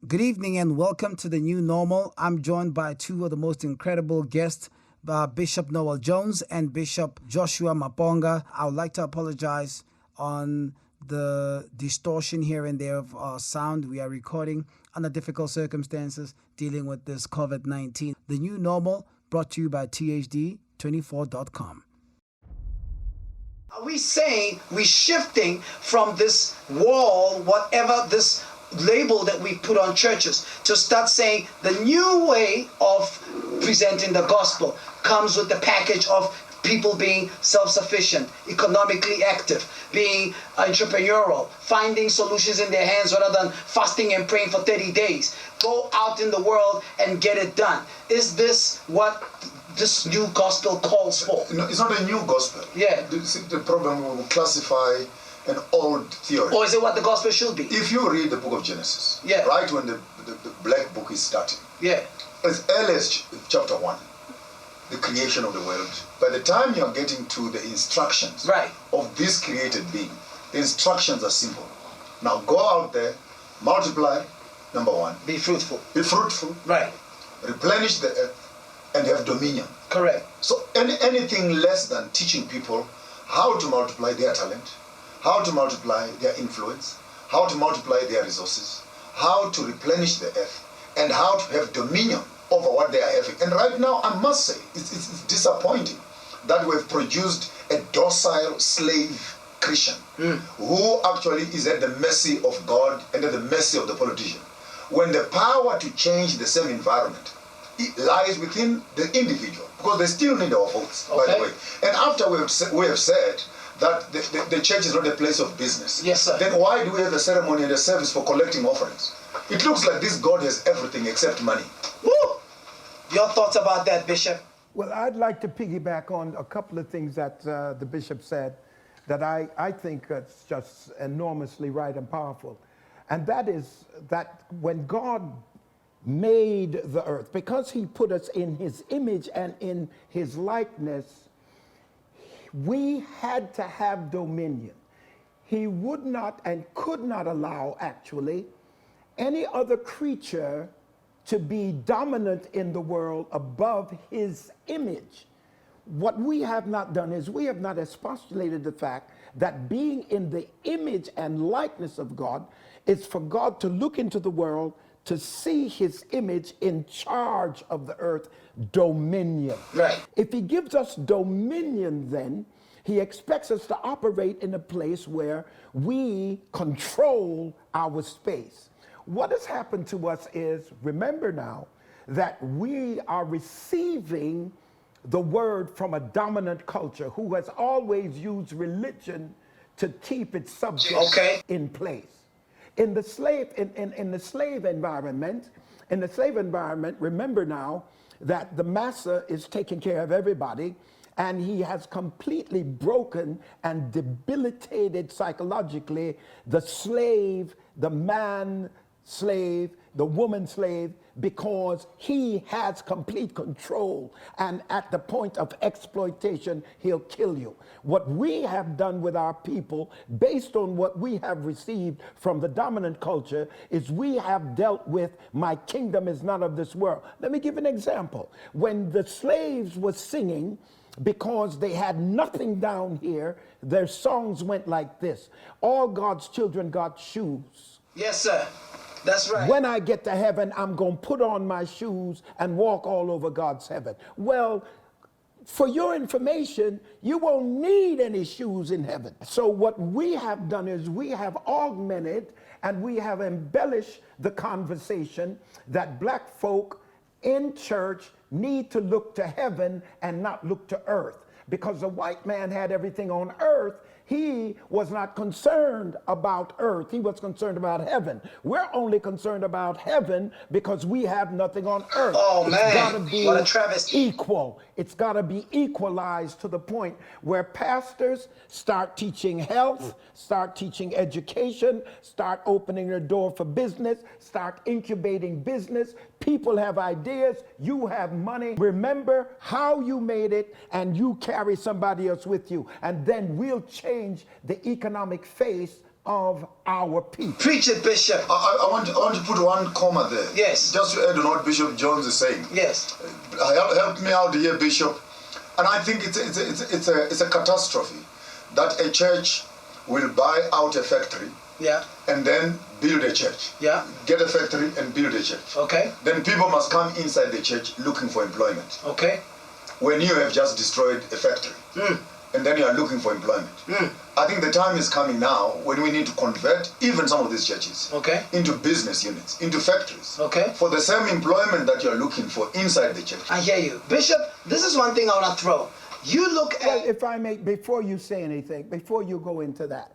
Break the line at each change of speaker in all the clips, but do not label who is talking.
Good evening and welcome to the new normal. I'm joined by two of the most incredible guests, Bishop Noel Jones and Bishop Joshua Maponga. I would like to apologize on the distortion here and there of our sound. We are recording under difficult circumstances dealing with this COVID-19. The new normal brought to you by THD24.com. Are we saying we're shifting from this wall, whatever this label that we put on churches, to start saying the new way of presenting the gospel comes with the package of people being self-sufficient, economically active, being entrepreneurial, finding solutions in their hands rather than fasting and praying for 30 days. Go out in the world and get it done. Is this what this new gospel calls for?
No, it's not a new gospel.
Yeah.
The problem we will classify an old theory.
Or is it what the gospel should be?
If you read the book of Genesis,
yeah,
right when the black book is starting,
yeah,
as early as chapter 1, the creation of the world, by the time you are getting to the instructions
right
of this created being, the instructions are simple. Now go out there, multiply, number one.
Be fruitful.
Be fruitful.
Right.
Replenish the earth and have dominion.
Correct.
So anything less than teaching people how to multiply their talent, how to multiply their influence, how to multiply their resources, how to replenish the earth, and how to have dominion over what they are having. And right now, I must say, it's disappointing that we've produced a docile slave Christian who actually is at the mercy of God and at the mercy of the politician. When the power to change the same environment, it lies within the individual, because they still need our votes, by the way. And after we have said that the church is not a place of business,
yes, sir,
then why do we have a ceremony and a service for collecting offerings? It looks like this God has everything except money.
Woo! Your thoughts about that, Bishop?
Well, I'd like to piggyback on a couple of things that the Bishop said that I think it's just enormously right and powerful. And that is that when God made the earth, because he put us in his image and in his likeness, we had to have dominion. He would not and could not allow, actually, any other creature to be dominant in the world above his image. What we have not done is we have not expostulated the fact that being in the image and likeness of God is for God to look into the world to see his image in charge of the earth, dominion.
Right.
If he gives us dominion, then he expects us to operate in a place where we control our space. What has happened to us is, remember now, that we are receiving the word from a dominant culture who has always used religion to keep its subjects in place. In the slave environment, remember now that the master is taking care of everybody, and he has completely broken and debilitated psychologically the slave, the man slave, the woman slave, because he has complete control, and at the point of exploitation, he'll kill you. What we have done with our people, based on what we have received from the dominant culture, is we have dealt with, my kingdom is not of this world. Let me give an example. When the slaves were singing, because they had nothing down here, their songs went like this: all God's children got shoes.
Yes, sir. That's right.
When I get to heaven, I'm going to put on my shoes and walk all over God's heaven. Well, for your information, you won't need any shoes in heaven. So what we have done is we have augmented and we have embellished the conversation that black folk in church need to look to heaven and not look to earth. Because the white man had everything on earth, He was not concerned about earth. He was concerned about heaven. We're only concerned about heaven because we have nothing on earth.
Oh,
It's
man.
gotta be
What a travesty.
equal. It's got to be equalized to the point where pastors start teaching health, start teaching education, start opening their door for business, start incubating business. People have ideas, you have money. Remember how you made it, and you carry somebody else with you. And then we'll change the economic face of our people.
Preach it, Bishop.
I want to put one comma there.
Yes.
Just to add on what Bishop Jones is saying.
Yes.
Help me out here, Bishop. And I think it's a catastrophe that a church will buy out a factory,
Yeah.
and then build a church.
Yeah.
Get a factory and build a church.
Okay.
Then people must come inside the church looking for employment.
Okay.
When you have just destroyed a factory, and then you are looking for employment. I think the time is coming now when we need to convert even some of these churches into business units, into factories, for the same employment that you're looking for inside the church.
I hear you. Bishop, this is one thing I want to throw. You look
Well,
at...
if I may, before you say anything, before you go into that,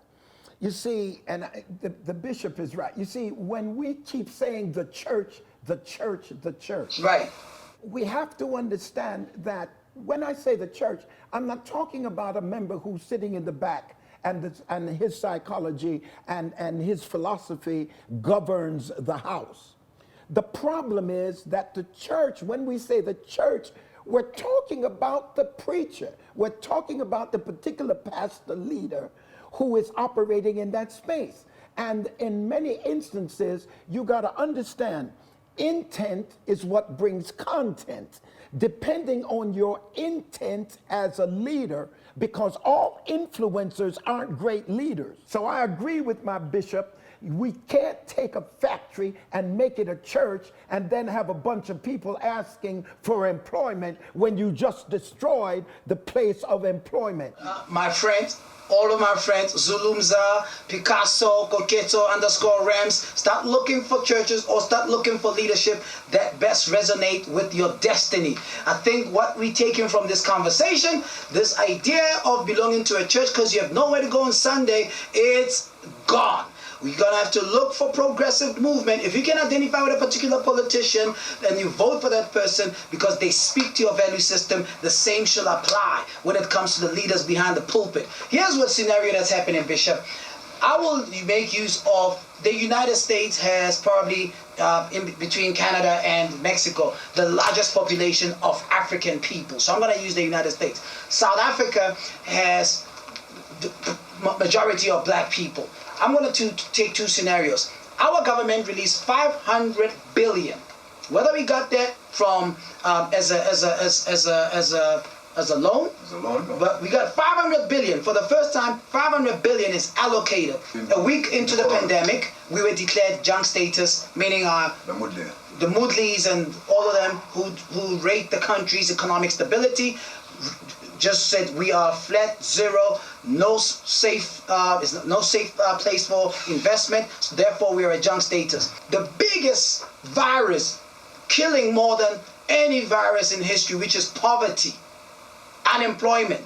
you see, and the bishop is right. You see, when we keep saying the church, the church, the church,
Right.
we have to understand that when I say the church, I'm not talking about a member who's sitting in the back and his psychology and his philosophy governs the house. The problem is that the church, when we say the church, we're talking about the preacher. We're talking about the particular pastor leader who is operating in that space. And in many instances, you got to understand, intent is what brings content, depending on your intent as a leader, because all influencers aren't great leaders. So I agree with my bishop. We can't take a factory and make it a church and then have a bunch of people asking for employment when you just destroyed the place of employment.
My friends, all of my friends, Zulumza, Picasso, Coqueto _Rams, start looking for churches or start looking for leadership that best resonate with your destiny. I think what we taking from this conversation, this idea of belonging to a church because you have nowhere to go on Sunday, it's gone. We're going to have to look for progressive movement. If you can identify with a particular politician, then you vote for that person because they speak to your value system. The same shall apply when it comes to the leaders behind the pulpit. Here's what scenario that's happening, Bishop. I will make use of the United States has probably, in between Canada and Mexico, the largest population of African people. So I'm going to use the United States. South Africa has the majority of black people. I'm going to take two scenarios. Our government released 500 billion. Whether we got that from as a loan, but we got 500 billion. For the first time, 500 billion is allocated. A week into the pandemic, we were declared junk status, meaning the Moodleys and all of them who rate the country's economic stability just said we are flat zero, no safe place for investment, so therefore we are a junk status. The biggest virus killing more than any virus in history, which is poverty, unemployment.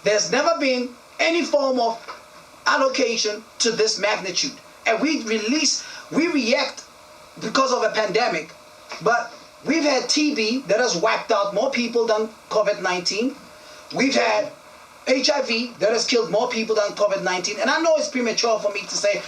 There's never been any form of allocation to this magnitude. And we react because of a pandemic, but we've had TB that has wiped out more people than COVID-19. We've had HIV that has killed more people than COVID-19. And I know it's premature for me to say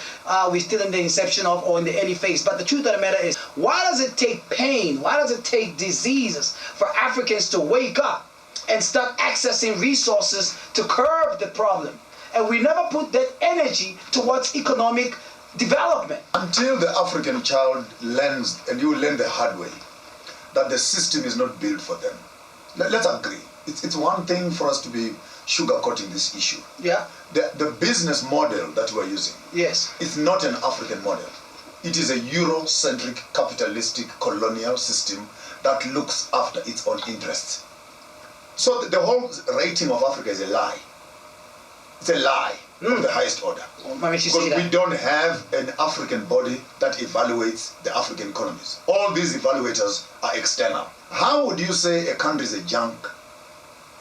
we're still in the inception of or in the early phase. But the truth of the matter is, why does it take pain? Why does it take diseases for Africans to wake up and start accessing resources to curb the problem? And we never put that energy towards economic development.
Until the African child learns, and you learn the hard way, that the system is not built for them. Let's agree. It's one thing for us to be sugarcoating this issue.
Yeah.
The business model that we're using,
yes,
is not an African model. It is a Eurocentric, capitalistic, colonial system that looks after its own interests. So the whole rating of Africa is a lie. It's a lie of the highest order. Because we don't have an African body that evaluates the African economies. All these evaluators are external. How would you say a country is a junk,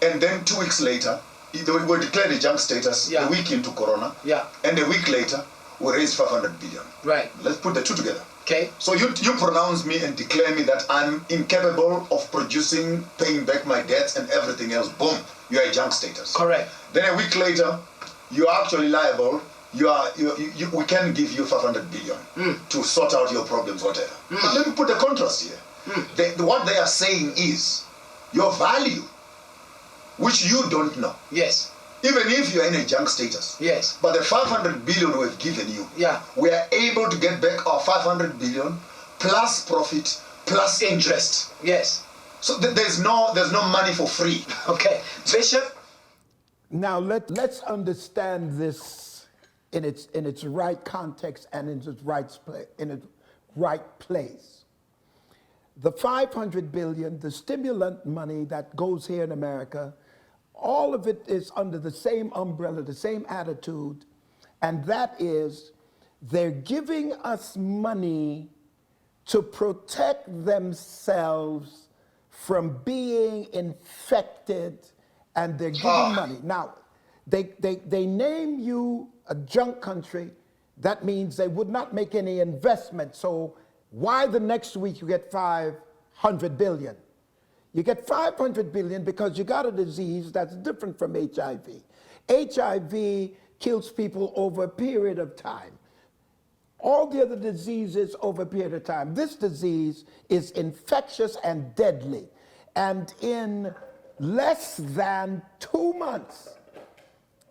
and then 2 weeks later, They were declared a junk status
Yeah.
a week into Corona.
Yeah.
And a week later, we raised 500 billion.
Right.
Let's put the two together.
Okay.
So you pronounce me and declare me that I'm incapable of producing, paying back my debts and everything else. Boom, you are a junk status.
Correct.
Then a week later, you are actually liable. We can give you 500 billion to sort out your problems, whatever. But let me put the contrast here. What they are saying is your value, which you don't know.
Yes.
Even if you are in a junk status.
Yes.
But the 500 billion we've given you,
Yeah.
we are able to get back our 500 billion plus profit plus interest.
Yes.
So there's no money for free.
Okay. Bishop?
Now let's understand this in its right context and in its right place. The 500 billion, the stimulant money that goes here in America, all of it is under the same umbrella, the same attitude, and that is they're giving us money to protect themselves from being infected, and they're giving money. Now, they name you a junk country. That means they would not make any investment. So why the next week you get 500 billion? You get 500 billion because you got a disease that's different from HIV. HIV kills people over a period of time. All the other diseases over a period of time. This disease is infectious and deadly. And in less than 2 months,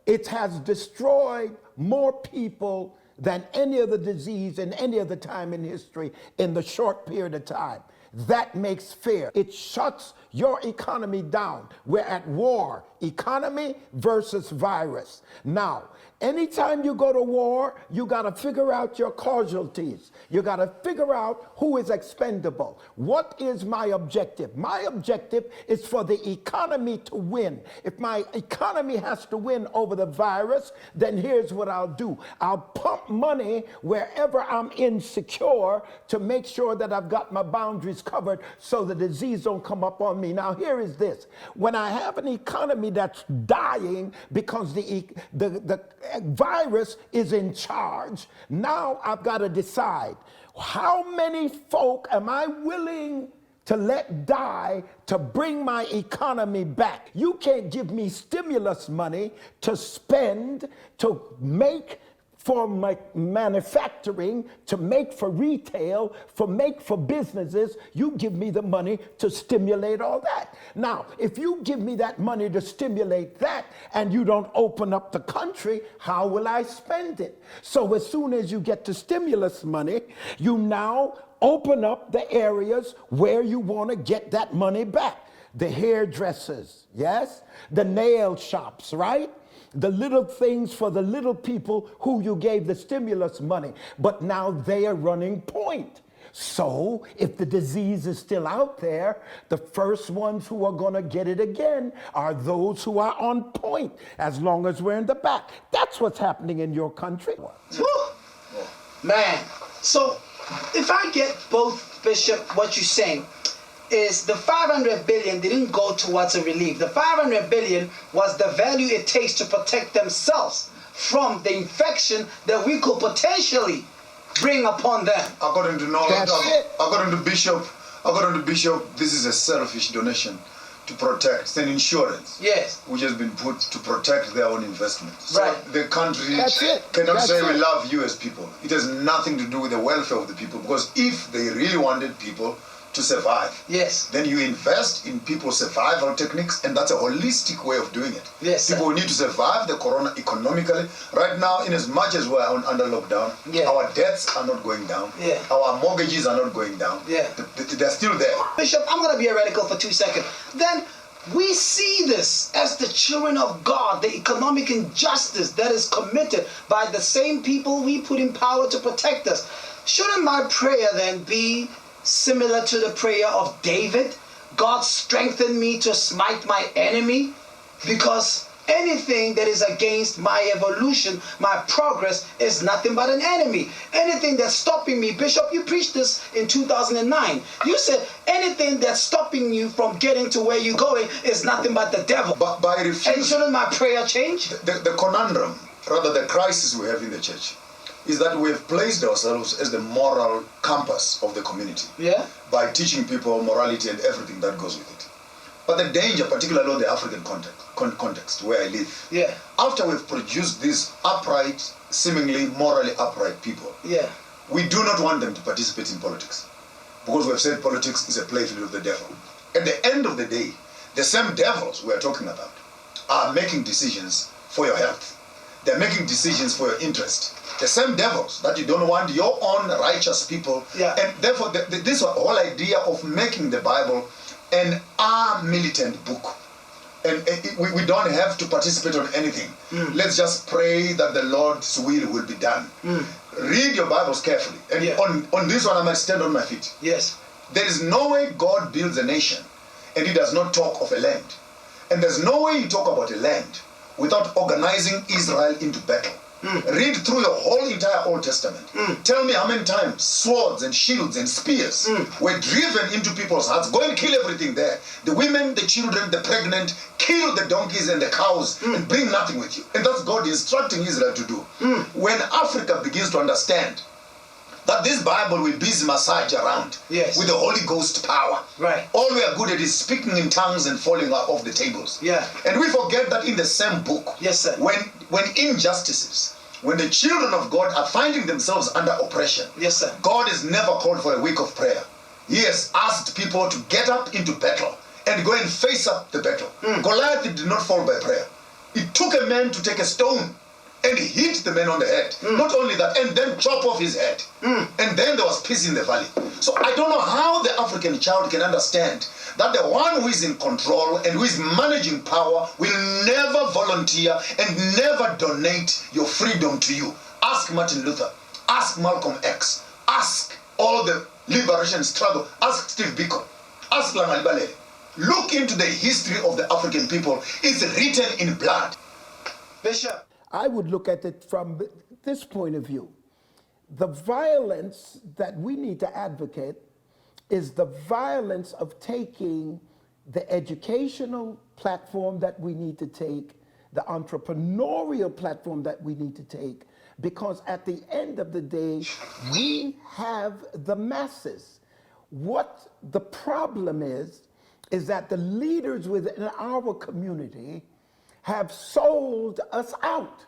it has destroyed more people than any other disease in any other time in history in the short period of time. That makes fear. It shuts your economy down. We're at war, economy versus virus. Now, anytime you go to war, you got to figure out your casualties. You got to figure out who is expendable. What is my objective? My objective is for the economy to win. If my economy has to win over the virus, then here's what I'll do. I'll pump money wherever I'm insecure to make sure that I've got my boundaries covered so the disease don't come up on me. Now, here is this. When I have an economy that's dying because the virus is in charge, now I've got to decide how many folk am I willing to let die to bring my economy back. You can't give me stimulus money to spend, to make for my manufacturing, to make for retail, make for businesses. You give me the money to stimulate all that. Now, if you give me that money to stimulate that and you don't open up the country, how will I spend it? So as soon as you get the stimulus money, you now open up the areas where you want to get that money back. The hairdressers, yes? The nail shops, right? The little things for the little people who you gave the stimulus money, but now they are running point. So if the disease is still out there, the first ones who are going to get it again are those who are on point, as long as we're in the back. That's what's happening in your country.
Woo. Man, so if I get both, Bishop, what you're saying is the 500 billion didn't go towards a relief. The 500 billion was the value it takes to protect themselves from the infection that we could potentially bring upon them.
According to Noel, according to Bishop, this is a selfish donation to protect. It's an insurance.
Yes.
Which has been put to protect their own investments.
Right.
So the country cannot
That's
say
it.
we love you as people. It has nothing to do with the welfare of the people, because if they really wanted people to survive,
yes,
then you invest in people's survival techniques, and that's a holistic way of doing it.
Yes,
people need to survive the corona economically. Right now, in as much as we're under lockdown, our debts are not going down.
Yeah.
Our mortgages are not going down.
Yeah.
They're still there.
Bishop, I'm going to be heretical for 2 seconds. Then we see this as the children of God, the economic injustice that is committed by the same people we put in power to protect us. Shouldn't my prayer then be similar to the prayer of David? God strengthen me to smite my enemy, because anything that is against my evolution, my progress, is nothing but an enemy. Anything that's stopping me, Bishop, you preached this in 2009. You said anything that's stopping you from getting to where you're going is nothing but the devil.
But by refusing,
and shouldn't my prayer change?
The conundrum, rather the crisis we have in the church, is that we have placed ourselves as the moral compass of the community.
Yeah.
By teaching people morality and everything that goes with it. But the danger, particularly in the African context where I live,
yeah,
after we've produced these upright, seemingly morally upright people,
yeah,
we do not want them to participate in politics. Because we have said politics is a playfield of the devil. At the end of the day, the same devils we are talking about are making decisions for your health. They're making decisions for your interest. The same devils that you don't want your own righteous people.
Yeah.
And therefore, this whole idea of making the Bible an militant book. And we don't have to participate on anything. Let's just pray that the Lord's will be done. Read your Bibles carefully. And
yeah.
on this one, I might stand on my feet.
Yes.
There is no way God builds a nation and he does not talk of a land. And there's no way you talk about a land without organizing Israel into battle. Read through your whole entire Old Testament. Tell me how many times swords and shields and spears were driven into people's hearts. Go and kill everything there. The women, the children, the pregnant, kill the donkeys and the cows and bring nothing with you. And that's God instructing Israel to do. When Africa begins to understand that this Bible will busy massage around with the Holy Ghost power.
Right.
All we are good at is speaking in tongues and falling off the tables.
Yeah.
And we forget that in the same book,
yes, sir,
when injustices, when the children of God are finding themselves under oppression,
yes, sir,
God has never called for a week of prayer. He has asked people to get up into battle and go and face up the battle. Goliath did not fall by prayer. It took a man to take a stone and hit the man on the head. Not only that, and then chop off his head. And then there was peace in the valley. So I don't know how the African child can understand that the one who is in control and who is managing power will never volunteer and never donate your freedom to you. Ask Martin Luther. Ask Malcolm X. Ask all the liberation struggle. Ask Steve Biko. Ask Langali Balele. Look into the history of the African people. It's written in blood.
Bishop,
I would look at it from this point of view. The violence that we need to advocate is the violence of taking the educational platform that we need to take, the entrepreneurial platform that we need to take, because at the end of the day, we have the masses. What the problem is that the leaders within our community have sold us out.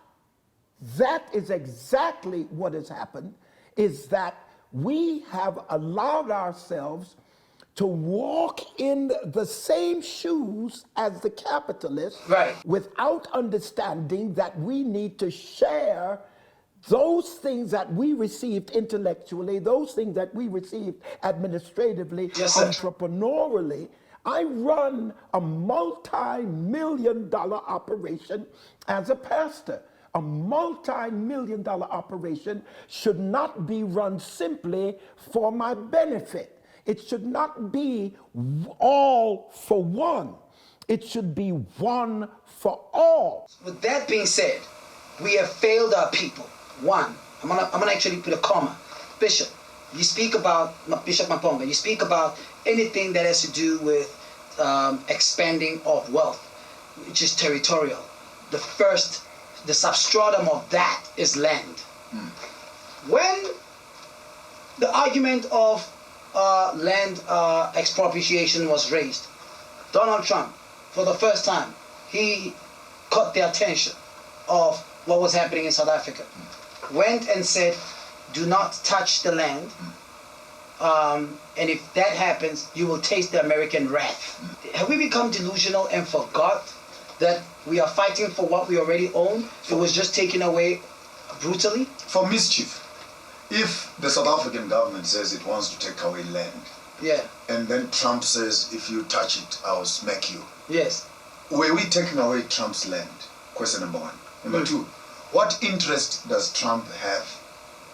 That is exactly what has happened, is that we have allowed ourselves to walk in the same shoes as the capitalists,
right,
without understanding that we need to share those things that we received intellectually, those things that we received administratively,
yes, sir,
entrepreneurially. I run a multi-million-dollar operation as a pastor. A multi-million-dollar operation should not be run simply for my benefit. It should not be all for one. It should be one for all.
With that being said, we have failed our people. One, I'm gonna actually put a comma. Bishop, you speak about, Bishop Maponga, you speak about anything that has to do with expanding of wealth, which is territorial. The substratum of that is land. When the argument of land expropriation was raised, Donald Trump, for the first time, he caught the attention of what was happening in South Africa. Went and said, do not touch the land. And if that happens, you will taste the American wrath. Have we become delusional and forgot that we are fighting for what we already own? It was just taken away brutally?
For mischief. If the South African government says it wants to take away land,
yeah,
and then Trump says, if you touch it, I'll smack you.
Yes.
Were we taking away Trump's land? Question number one. Number two, what interest does Trump have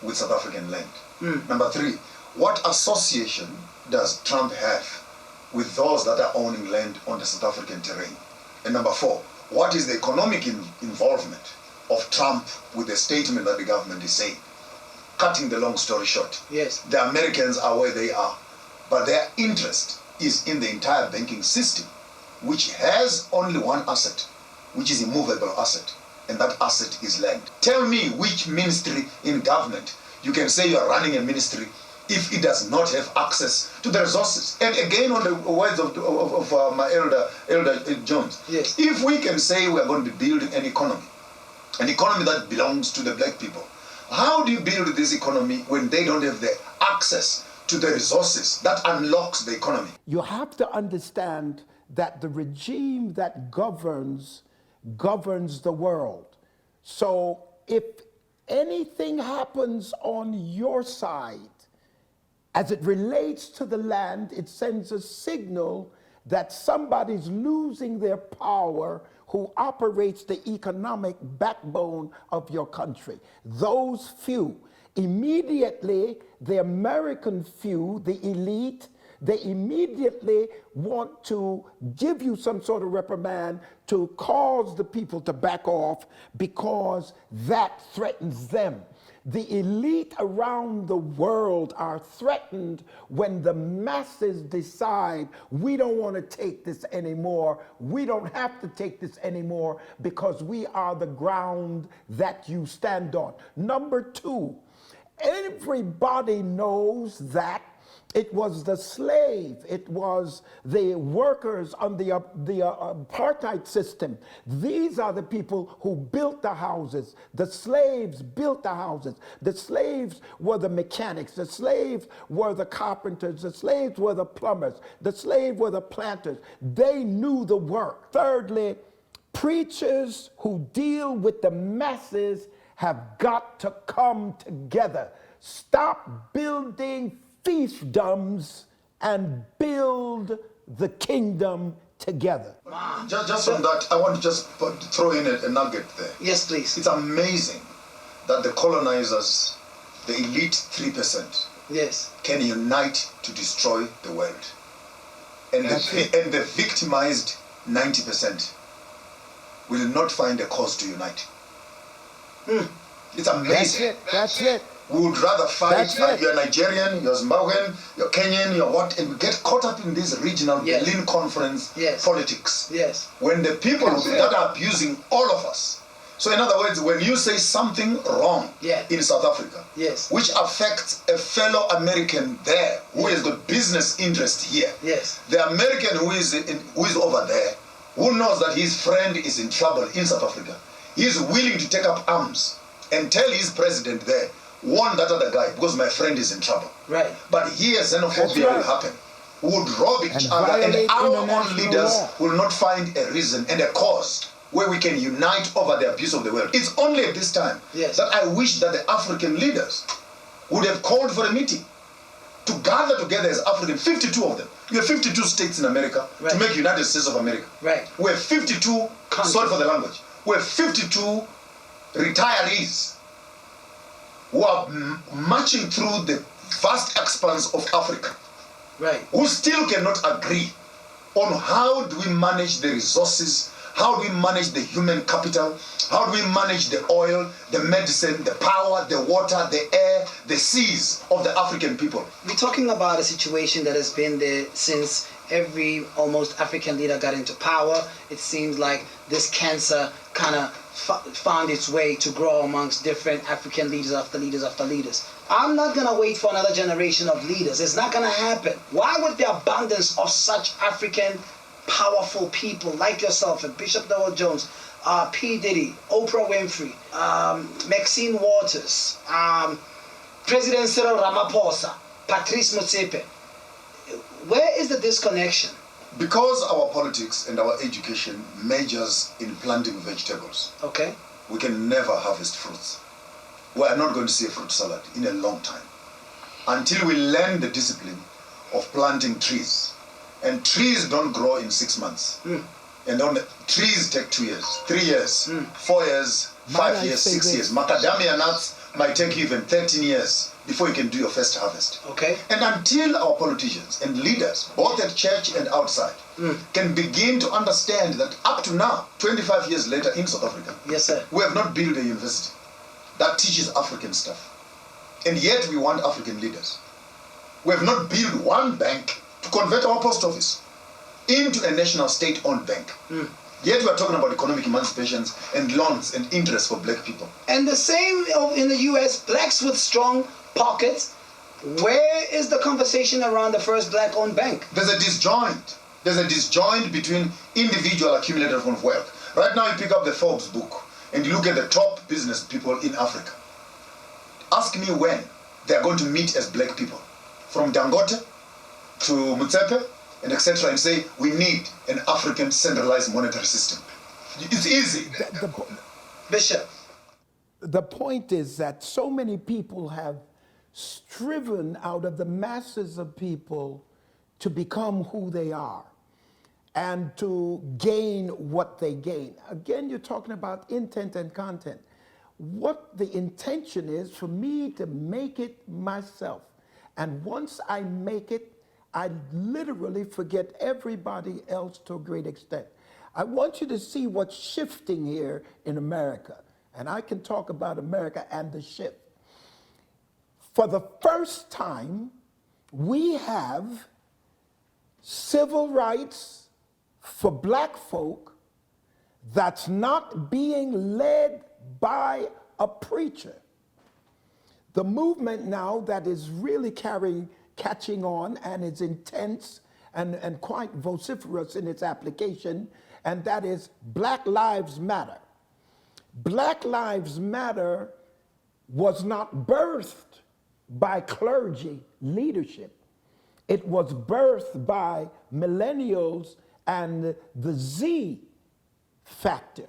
with South African land? Number three, what association does Trump have with those that are owning land on the South African terrain? And number four, what is the economic involvement of Trump with the statement that the government is saying. Cutting the long story short,
yes,
the Americans are where they are, but their interest is in the entire banking system, which has only one asset, which is a movable asset, and that asset is land. Tell me which ministry in government you can say you are running a ministry if it does not have access to the resources. And again, on the words of my elder Jones,
yes,
if we can say we are going to be building an economy that belongs to the black people, how do you build this economy when they don't have the access to the resources that unlocks the economy?
You have to understand that the regime that governs the world. So if anything happens on your side, as it relates to the land, it sends a signal that somebody's losing their power who operates the economic backbone of your country. Those few, immediately, the American few, the elite, they immediately want to give you some sort of reprimand to cause the people to back off because that threatens them. The elite around the world are threatened when the masses decide we don't want to take this anymore. We don't have to take this anymore because we are the ground that you stand on. Number two, everybody knows that it was the slave, it was the workers on the apartheid system. These are the people who built the houses. The slaves built the houses. The slaves were the mechanics. The slaves were the carpenters. The slaves were the plumbers. The slaves were the planters. They knew the work. Thirdly, preachers who deal with the masses have got to come together. Stop building fiefdoms and build the kingdom together.
Just on that, I want to just throw in a nugget there.
Yes, please.
It's amazing that the colonizers, the elite 3%,
yes,
can unite to destroy the world. And the victimized 90% will not find a cause to unite. It's amazing.
That's it.
We would rather fight. You're Nigerian, you're Zimbabwean, you're Kenyan, you're what, and we get caught up in this regional Berlin conference politics.
Yes.
When the people that are abusing all of us. So in other words, when you say something wrong in South Africa, which affects a fellow American there who has got business interest here, the American who is over there, who knows that his friend is in trouble in South Africa, he is willing to take up arms and tell his president there, warn that other guy because my friend is in trouble.
Right.
But here xenophobia will happen. We would rob each other, and our own leaders will not find a reason and a cause where we can unite over the abuse of the world. It's only at this time that I wish that the African leaders would have called for a meeting to gather together as African, 52 of them. We have 52 states in America to make United States of America.
Right.
We have 52, sorry for the language, we have 52 retirees who are marching through the vast expanse of Africa, who still cannot agree on how do we manage the resources, how do we manage the human capital, how do we manage the oil, the medicine, the power, the water, the air, the seas of the African people.
We're talking about a situation that has been there since every almost African leader got into power. It seems like this cancer kind of found its way to grow amongst different African leaders after leaders after leaders. I'm not going to wait for another generation of leaders. It's not going to happen. Why would the abundance of such African powerful people like yourself and Bishop Noel Jones, P. Diddy, Oprah Winfrey, Maxine Waters, President Cyril Ramaphosa, Patrice Motsepe, where is the disconnection?
Because our politics and our education majors in planting vegetables, we can never harvest fruits. We are not going to see a fruit salad in a long time until we learn the discipline of planting trees. And trees don't grow in 6 months. And on trees take 2 years, 3 years, 4 years, 5 years, 6 years. Macadamia nuts might take you even 13 years before you can do your first harvest.
Okay.
And until our politicians and leaders, both at church and outside, can begin to understand that up to now, 25 years later in South Africa,
yes, sir,
we have not built a university that teaches African stuff. And yet we want African leaders. We have not built one bank to convert our post office into a national state-owned bank. Yet we are talking about economic emancipations and loans and interest for black people.
And the same in the US, blacks with strong pockets. Where is the conversation around the first black-owned bank?
There's a disjoint. There's a disjoint between individual accumulators of wealth. Right now you pick up the Forbes book and you look at the top business people in Africa. Ask me when they are going to meet as black people. From Dangote to Mutsepe and etc. and say, we need an African centralized monetary system. It's easy.
Bishop.
The point is that so many people have striven out of the masses of people to become who they are and to gain what they gain. Again, you're talking about intent and content. What the intention is for me to make it myself. And once I make it, I literally forget everybody else to a great extent. I want you to see what's shifting here in America. And I can talk about America and the shift. For the first time, we have civil rights for black folk that's not being led by a preacher. The movement now that is really catching on and is intense and quite vociferous in its application, and that is Black Lives Matter. Black Lives Matter was not birthed by clergy leadership. It was birthed by millennials and the Z factor.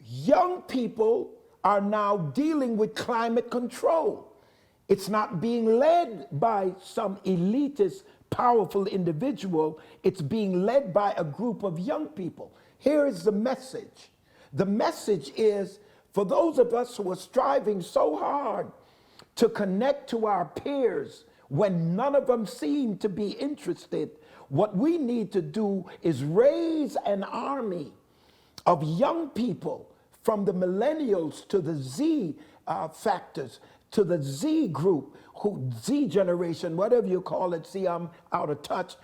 Young people are now dealing with climate control. It's not being led by some elitist, powerful individual. It's being led by a group of young people. Here is the message. The message is for those of us who are striving so hard to connect to our peers when none of them seem to be interested, what we need to do is raise an army of young people from the millennials to the Z factors, to the Z group, Z generation, whatever you call it, see I'm out of touch.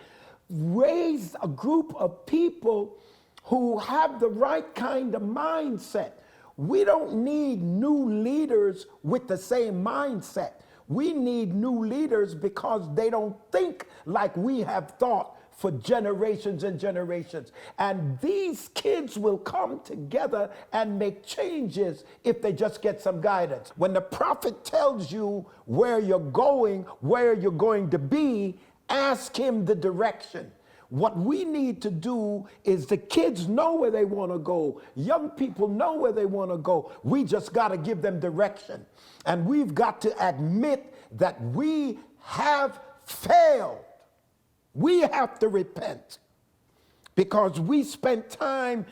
Raise a group of people who have the right kind of mindset. We don't need new leaders with the same mindset. We need new leaders because they don't think like we have thought for generations and generations. And these kids will come together and make changes if they just get some guidance. When the prophet tells you where you're going to be, ask him the direction. What we need to do is the kids know where they want to go. Young people know where they want to go. We just got to give them direction. And we've got to admit that we have failed. We have to repent because we spent time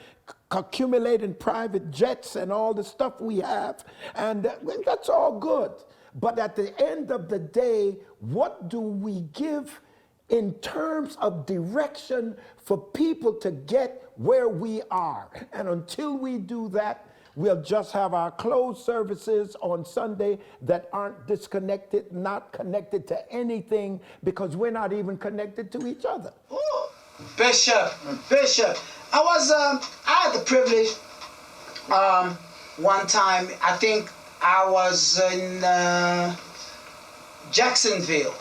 accumulating private jets and all the stuff we have, and that's all good. But at the end of the day, what do we give in terms of direction for people to get where we are? And until we do that, we'll just have our closed services on Sunday that aren't disconnected, not connected to anything, because we're not even connected to each other.
Ooh, Bishop, I had the privilege one time, I think I was in Jacksonville,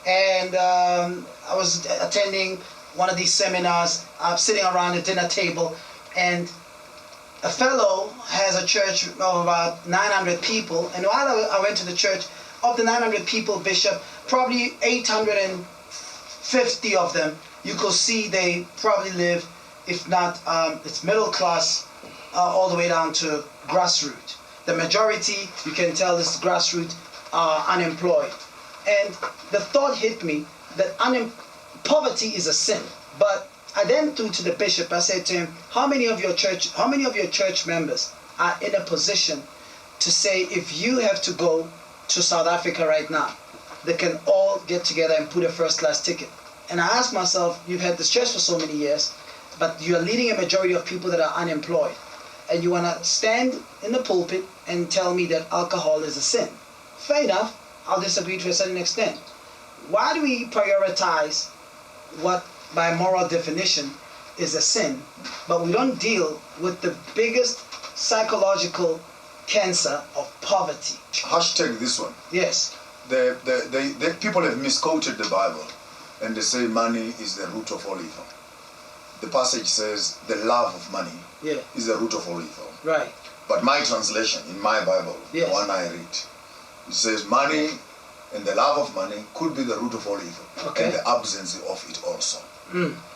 and I was attending one of these seminars, sitting around a dinner table, and a fellow has a church of about 900 people, and while I went to the church, of the 900 people, Bishop, probably 850 of them, you could see they probably live, if not, it's middle class, all the way down to grassroots. The majority, you can tell, is grassroots, unemployed. And the thought hit me that poverty is a sin, but I then threw to the bishop, I said to him, how many of your church members are in a position to say, if you have to go to South Africa right now, they can all get together and put a first class ticket? And I asked myself, you've had this church for so many years, but you're leading a majority of people that are unemployed. And you want to stand in the pulpit and tell me that alcohol is a sin. Fair enough, I'll disagree to a certain extent. Why do we prioritize what by moral definition is a sin, but we don't deal with the biggest psychological cancer of poverty?
Hashtag this one.
Yes.
The people have misquoted the Bible, and they say money is the root of all evil. The passage says the love of money is the root of all evil.
Right.
But my translation in my Bible, the one I read, it says money and the love of money could be the root of all evil, and the absence of it also.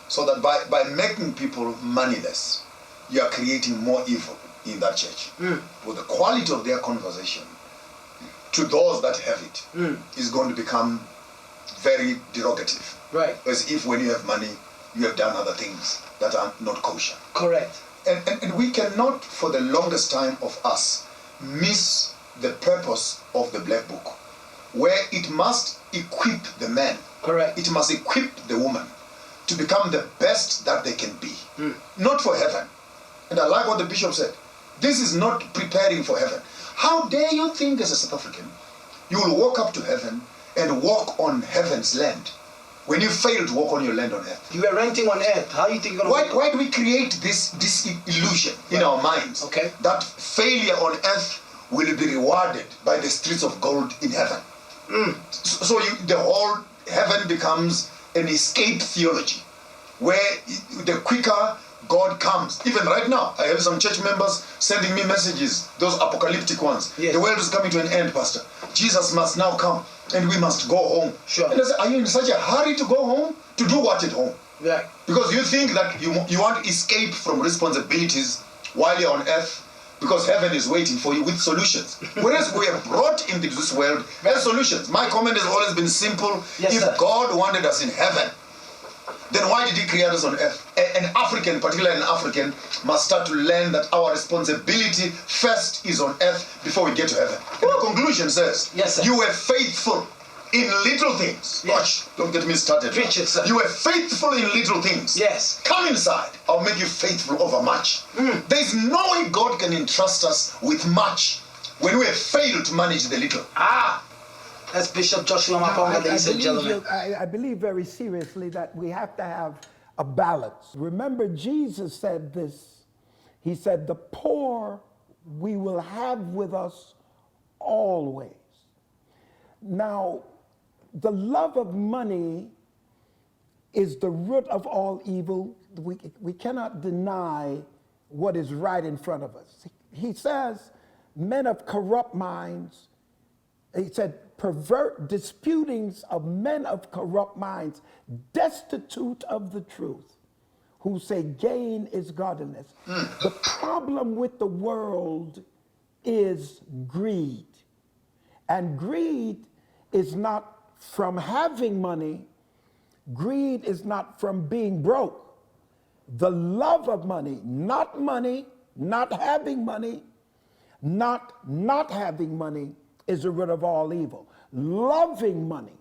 So that by making people moneyless, you are creating more evil in that church. With the quality of their conversation to those that have it is going to become very derogative.
Right.
As if when you have money, you have done other things that are not kosher.
Correct.
And we cannot, for the longest time of us, miss the purpose of the Black Book, where it must equip the man.
Correct.
It must equip the woman to become the best that they can be. Not for heaven. And I like what the bishop said. This is not preparing for heaven. How dare you think as a South African, you will walk up to heaven and walk on heaven's land when you fail to walk on your land on earth?
You were renting on earth. How are you think you're going to
Why do we create this illusion in our minds that failure on earth will be rewarded by the streets of gold in heaven? So the whole heaven becomes an escape theology, where the quicker God comes. Even right now, I have some church members sending me messages, those apocalyptic ones.
Yes.
The world is coming to an end, Pastor. Jesus must now come, and we must go home.
Sure.
And I say, are you in such a hurry to go home? To do what at home?
Right.
Because you think that you want to escape from responsibilities while you're on earth, because heaven is waiting for you with solutions. Whereas we are brought into this world as solutions. My comment has always been simple.
Yes,
if
sir.
God wanted us in heaven, then why did he create us on earth? An African, particularly an African, must start to learn that our responsibility first is on earth before we get to heaven. And the conclusion says,
Yes, sir.
you were faithful in little things.
Yes.
Gosh, don't get me started.
Preach it, sir.
You were faithful in little things.
Yes.
Come inside. I'll make you faithful over much. There is no way God can entrust us with much when we have failed to manage the little.
That's Bishop Joshua Maponga, ladies and gentlemen.
I believe very seriously that we have to have a balance. Remember, Jesus said this. He said, the poor we will have with us always. Now, the love of money is the root of all evil. We cannot deny what is right in front of us. He says, men of corrupt minds, he said, pervert disputings of men of corrupt minds, destitute of the truth, who say gain is godliness. The problem with the world is greed. And greed is not from having money. Greed is not from being broke. The love of money, not having money, not having money is the root of all evil. Loving money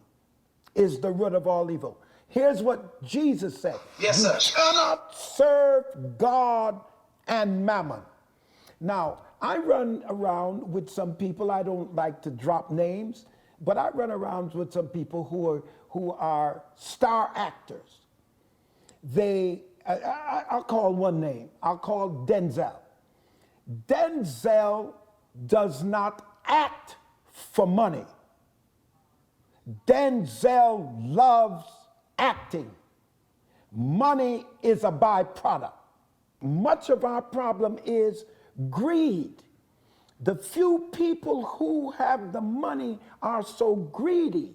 is the root of all evil. Here's what Jesus said.
Yes, sir.
You cannot serve God and mammon. Now, I run around with some people, I don't like to drop names, but I run around with some people who are star actors. I'll call one name. I'll call Denzel. Denzel does not act for money. Denzel loves acting. Money is a byproduct. Much of our problem is greed. The few people who have the money are so greedy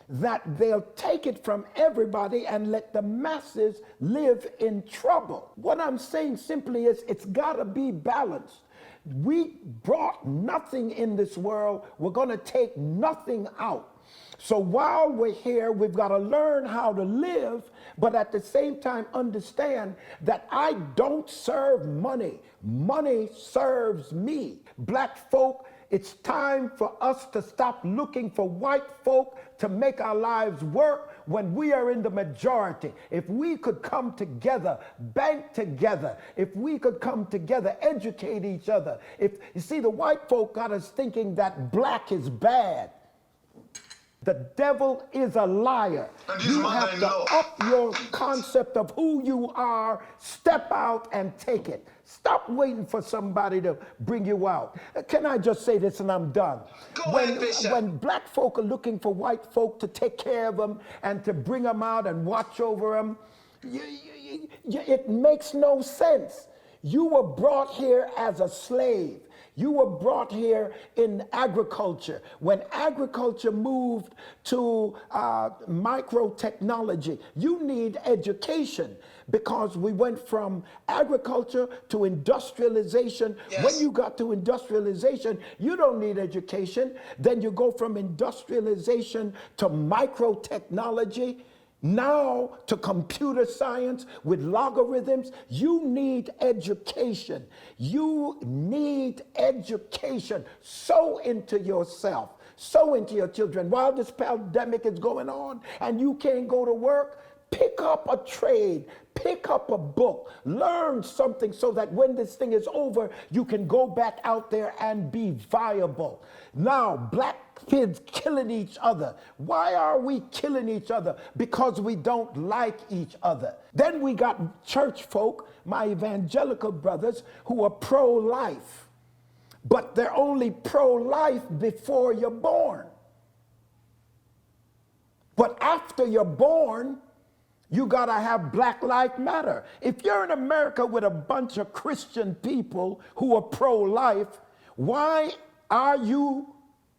that they'll take it from everybody and let the masses live in trouble. What I'm saying simply is it's got to be balanced. We brought nothing in this world. We're going to take nothing out. So while we're here, we've got to learn how to live, but at the same time understand that I don't serve money. Money serves me. Black folk, it's time for us to stop looking for white folk to make our lives work when we are in the majority. If we could come together, bank together, if we could come together, educate each other. If you see, the white folk got us thinking that black is bad. The devil is a liar. You have to up your concept of who you are, step out and take it. Stop waiting for somebody to bring you out. Can I just say this and I'm done? When black folk are looking for white folk to take care of them and to bring them out and watch over them, it makes no sense. You were brought here as a slave. You were brought here in agriculture. When agriculture moved to microtechnology, you need education because we went from agriculture to industrialization.
Yes.
When you got to industrialization, you don't need education. Then you go from industrialization to microtechnology. Now to computer science with logarithms. You need education. You need education. Sow into yourself. Sow into your children. While this pandemic is going on and you can't go to work, pick up a trade. Pick up a book. Learn something so that when this thing is over, you can go back out there and be viable. Now, black kids killing each other. Why are we killing each other? Because we don't like each other. Then we got church folk, my evangelical brothers, who are pro-life. But they're only pro-life before you're born. But after you're born, you gotta have Black Lives Matter. If you're in America with a bunch of Christian people who are pro-life, why are you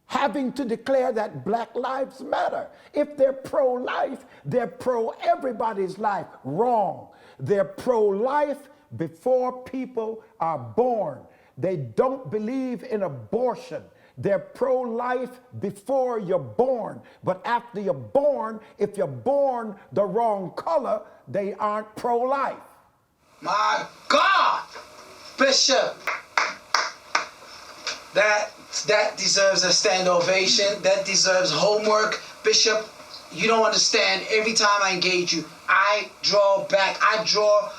having to declare that Black Lives Matter? If they're pro-life, they're pro-everybody's life. Wrong. They're pro-life before people are born. They don't believe in abortion. They're pro-life before you're born. But after you're born, if you're born the wrong color, they aren't pro-life.
My God, Bishop, that deserves a stand ovation. That deserves homework. Bishop, you don't understand. Every time I engage you, I draw back. I draw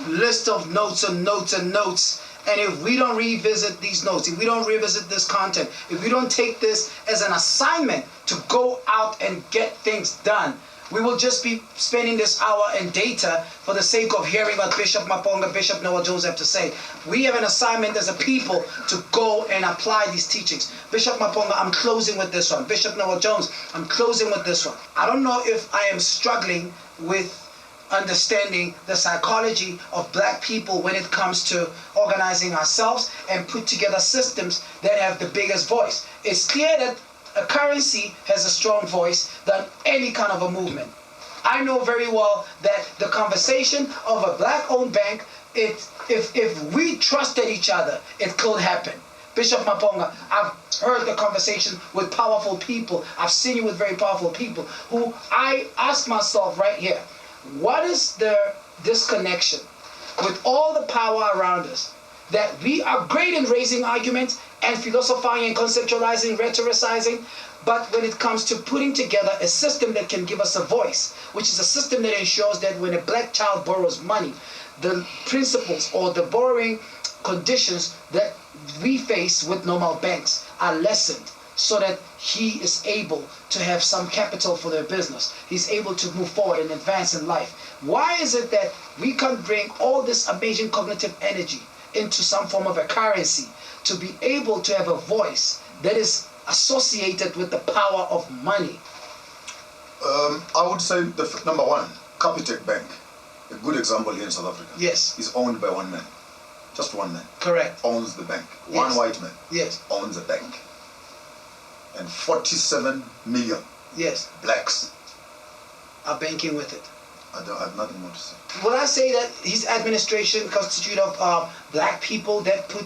list of notes and notes and notes. And if we don't revisit these notes, if we don't revisit this content, if we don't take this as an assignment to go out and get things done, we will just be spending this hour in data for the sake of hearing what Bishop Maponga, Bishop Noel Jones have to say. We have an assignment as a people to go and apply these teachings. Bishop Maponga, I'm closing with this one. Bishop Noel Jones, I'm closing with this one. I don't know if I am struggling with understanding the psychology of black people when it comes to organizing ourselves and put together systems that have the biggest voice. It's clear that a currency has a strong voice than any kind of a movement. I know very well that the conversation of a black-owned bank, if we trusted each other, it could happen. Bishop Maponga, I've heard the conversation with powerful people. I've seen you with very powerful people who I ask myself right here, what is the disconnection with all the power around us? That we are great in raising arguments and philosophizing and conceptualizing, rhetoricizing, but when it comes to putting together a system that can give us a voice, which is a system that ensures that when a black child borrows money, the principles or the borrowing conditions that we face with normal banks are lessened, so that he is able to have some capital for their business. He's able to move forward and advance in life. Why is it that we can't bring all this amazing cognitive energy into some form of a currency to be able to have a voice that is associated with the power of money?
I would say number one, Capitec Bank, a good example here in South Africa.
Yes.
Is owned by one man. Just one man.
Correct.
Owns the bank.
Yes.
One white man.
Yes.
Owns the bank. And 47 million blacks
are banking with it.
I have nothing more to say.
Would I say that his administration constituted of black people that put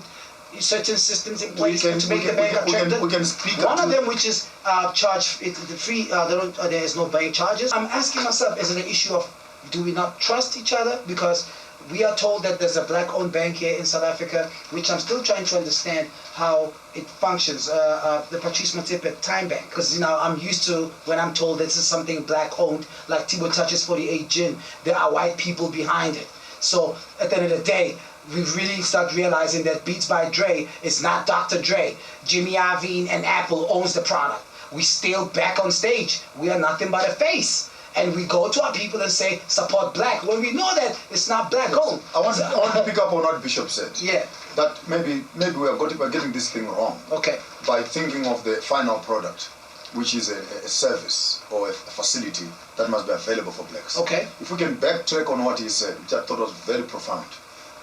certain systems in place to make the bank attractive.
We can speak.
One of them, which is charge the free. There is no bank charges. I'm asking myself, is it an issue of do we not trust each other? Because we are told that there's a black-owned bank here in South Africa, which I'm still trying to understand how it functions. The Patrice Motsepe Time Bank, because I'm used to when I'm told this is something black-owned, like Tbo Touch's 48 Gin. There are white people behind it. So at the end of the day, we really start realizing that Beats by Dre is not Dr. Dre. Jimmy Iovine and Apple owns the product. We still back on stage. We are nothing but a face. And we go to our people and say, support black, when we know that it's not black owned.
I want to pick up on what Bishop said.
Yeah.
That maybe we're getting this thing wrong.
Okay.
By thinking of the final product, which is a service or a facility that must be available for blacks.
Okay.
If we can backtrack on what he said, which I thought was very profound,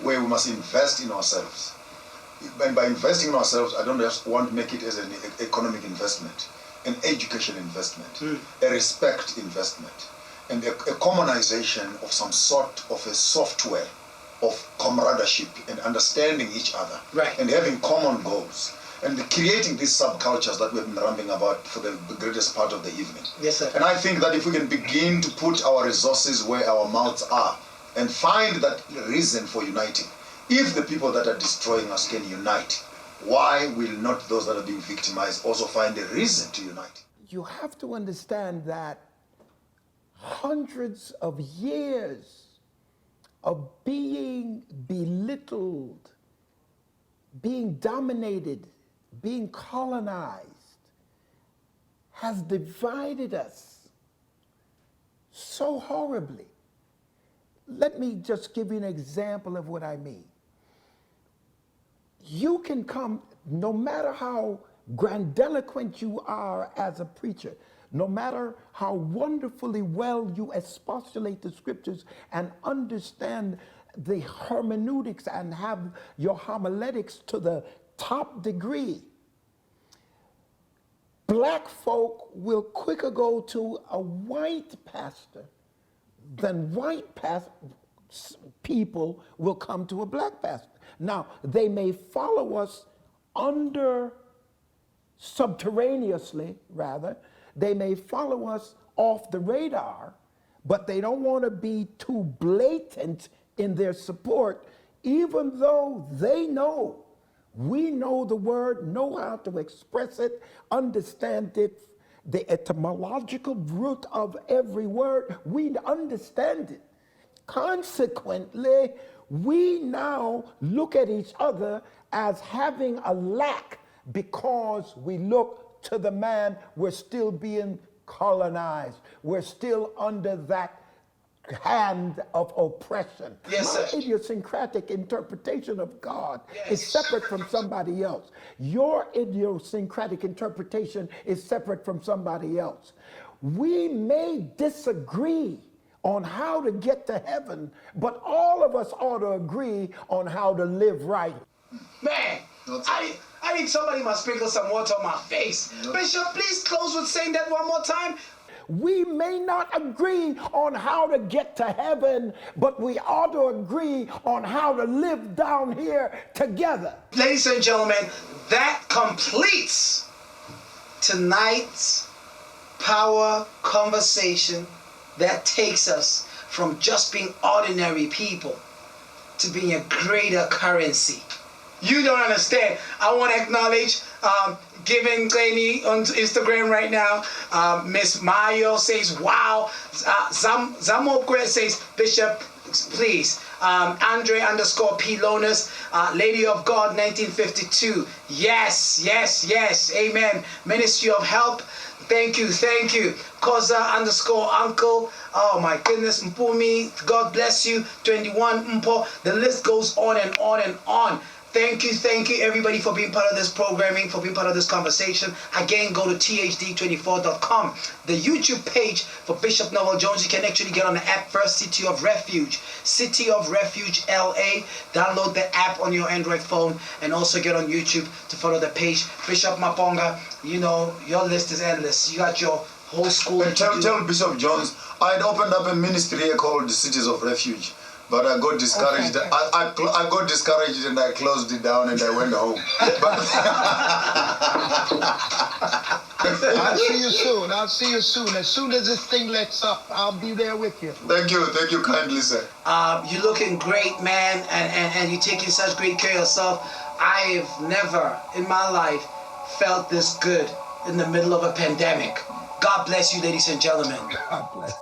where we must invest in ourselves. And by investing in ourselves, I don't just want to make it as an economic investment, an education investment, a respect investment, and a commonization of some sort of a software of camaraderie and understanding each other,
right,
and having common goals, and creating these subcultures that we've been rambling about for the greatest part of the evening.
Yes, sir.
And I think that if we can begin to put our resources where our mouths are and find that reason for uniting, if the people that are destroying us can unite, why will not those that are being victimized also find a reason to unite?
You have to understand that hundreds of years of being belittled, being dominated, being colonized has divided us so horribly. Let me just give you an example of what I mean. You can come, no matter how grandiloquent you are as a preacher, no matter how wonderfully well you expostulate the scriptures and understand the hermeneutics and have your homiletics to the top degree, black folk will quicker go to a white pastor than white people will come to a black pastor. Now, they may follow us subterraneously, rather. They may follow us off the radar, but they don't want to be too blatant in their support, even though they know, we know the word, know how to express it, understand it, the etymological root of every word, we understand it. Consequently, we now look at each other as having a lack because we look to the man. We're still being colonized. We're still under that hand of oppression.
Yes,
My
sir.
idiosyncratic interpretation of God is separate from somebody else. Your idiosyncratic interpretation is separate from somebody else. We may disagree on how to get to heaven, but all of us ought to agree on how to live right.
Man, I think somebody must sprinkle some water on my face. Bishop, please close with saying that one more time.
We may not agree on how to get to heaven, but we ought to agree on how to live down here together.
Ladies and gentlemen, that completes tonight's power conversation that takes us from just being ordinary people to being a greater currency. You don't understand. I want to acknowledge giving Glenny on Instagram right now. Miss Mayo says, wow. Zamokwe says, Bishop, please. Andre _P Lonas, Lady of God 1952. Yes, yes, yes. Amen. Ministry of Help. Thank you, thank you. Koza _Uncle. Oh my goodness. Mpumi, God bless you. 21 Mpo. The list goes on and on and on. Thank you everybody for being part of this programming, for being part of this conversation. Again, go to thd24.com. The YouTube page for Bishop Noel Jones, you can actually get on the app first, City of Refuge. City of Refuge LA. Download the app on your Android phone and also get on YouTube to follow the page. Bishop Maponga, you know, your list is endless. You got your whole school.
And tell Bishop Jones, I had opened up a ministry here called the Cities of Refuge. But I got discouraged.
Okay.
I got discouraged and I closed it down and I went home.
I'll see you soon. I'll see you soon. As soon as this thing lets up, I'll be there with you.
Thank you kindly, sir.
You're looking great, man, and you're taking such great care of yourself. I've never in my life felt this good in the middle of a pandemic. God bless you, ladies and gentlemen.
God bless.